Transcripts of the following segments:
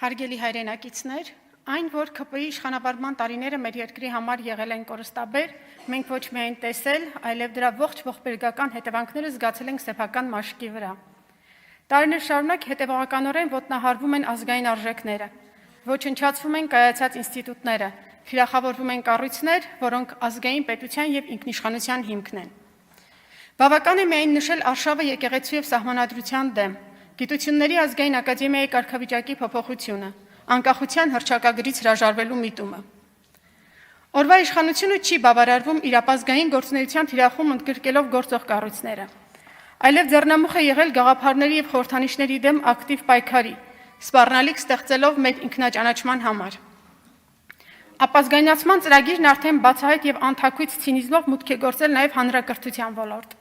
Հարգելի հայրենակիցներ, այն, որ ՔՊ-ի իշխանապահման տարիները մեր երկրի համար եղել են կորստաբեր, մենք ոչ միայն տեսել, այլև դրա ողջ ողբերգական հետևանքները զգացել ենք սեփական մաշկի վրա։ Տարիներ շարունակ հետևողականորեն ոտնահարվում են ազգային արժեքները, ոչնչացվում են կայացած ինստիտուտները, թիրախավորվում են կառույցներ, որոնք ազգային պետության և ինքնիշխանության հիմքն են։ Բավական է միայն նշել արշավը եկեղեցու և սահմանադրության դեմ, Գիտությունների ազգային ակադեմիայի կարգավիճակի փոփոխությունը, անկախության հռչակագրից հրաժարվելու միտումը։ Օրվա իշխանությունը չի բավարարվում իր ապազգային գործունեության թիրախում ընդգրկելով գործող կառույցները, այլև ձեռնամուխ է եղել գաղափարների և խորհրդանիշների դեմ ակտիվ պայքարի, սպառնալիք ստեղծելով մեր ինքնաճանաչման համար։ Ապազգայնացման ծրագիրն արդեն բացահայտ և անթաքույց ցինիզմով մուտք է գործել նաև հանրակրթության ոլորտ։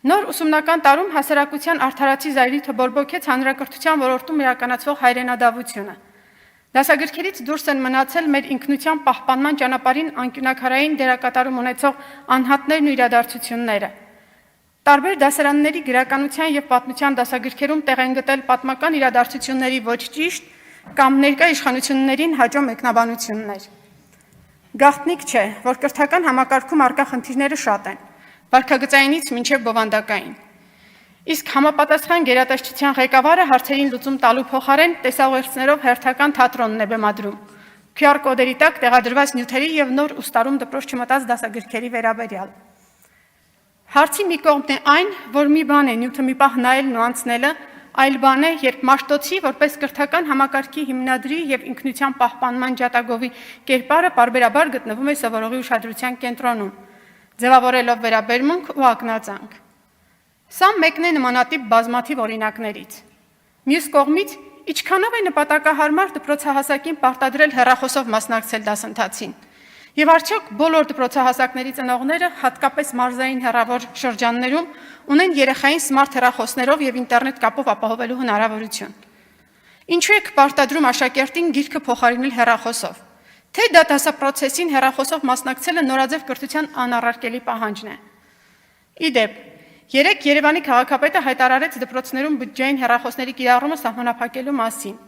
Նոր ուսումնական տարում հասարակության արդարացի զայրույթը բորբոքեց հանրակրթության ոլորտում իրականացվող հայրենադավությունը։ Դասագրքերից դուրս են մնացել մեր ինքնության պահպանման ճանապարհին անկյունաքարային դերակատարում ունեցող անհատներն ու իրադարձությունները։ Տարբեր դասարանների գրականության և պատմության դասագրքերում տեղ են գտել պատմական իրադարձությունների ոչ ճիշտ կամ ներկա իշխանություններին հաճո մեկնաբանություններ։ Գաղտնիք չէ, որ կրթական համակարգում առկա խնդիրները շատ են, վարքագծայինից մինչև բովանդակային։ Իսկ համապատասխան գերատեսչության ղեկավարը հարցերին լուծում տալու փոխարեն տեսաուղերձներով հերթական թատրոնն է բեմադրում, QR կոդերի տակ տեղադրված նյութերի և նոր ուստարում դպրոց չմտած դասագրքերի վերաբերյալ։ Հարցի մի կողմն է այն, որ մի բան է նյութը մի պահ նայելն ու անցնելը, այլ բան է, երբ Մաշտոցի որպես կրթական համակարգի հիմնադրի և ինքնության պահպանման ջատագովի կերպարը պարբերաբար գտնվում է սովորողի ուշադրության կենտրոնում, ձևավորելով վերաբերմունք ու ակնածանք։ Սա մեկն է նմանատիպ բազմաթիվ օրինակներից։ Մյուս կողմից, ինչքանով է նպատակահարմար դպրոցահասակին պարտադրել հեռախոսով մասնակցել դասընթացին, և արդյոք բոլոր դպրոցահասակների ծնողները, հատկապես մարզային հեռավոր շրջաններում, ունեն երեխային սմարթ հեռախոսներով և ինտերնետ կապով ապահովելու հնարավորություն։ Ինչու եք պարտադրում աշակերտին գիրքը փոխարինել հեռախոսով, թե դա դասապրոցեսին հեռախոսով մասնակցելը նորաձև կրթության անառարկելի պահանջն է։ Իդեպ, երեկ Երևանի քաղաքապետը հայտարարեց դպրոցներում բջջային հեռախոսների կիրառումը սահմանափակելու մասին,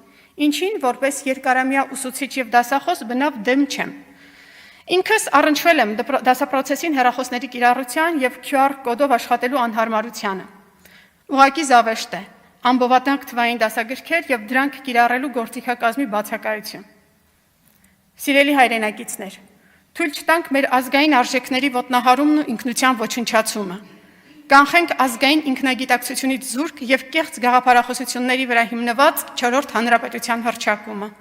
ինչին որպես երկարամյա ուսուցիչ և դասախոս բնավ դեմ չեմ։ Ինքս առնչվել եմ դասապրոցեսին հեռախոսների կիրառության և QR կոդով աշխատելու անհարմարությանը։ Ուղղակի զավեշտ է, անբովանդակ թվային դասագրքեր և դրանք կիրառելու գործիքակազմի բացակայություն։ Սիրելի հայրենակիցներ, թույլ չտանք մեր ազգային արժեքների ոտնահարումն ու ինքնության ոչնչացումը։ Կանխենք ազգային ինքնագիտակցությունից զուրկ և կեղծ գաղափարախոսությունների վրա հիմնված չորրորդ հանրապետության հռչակումը։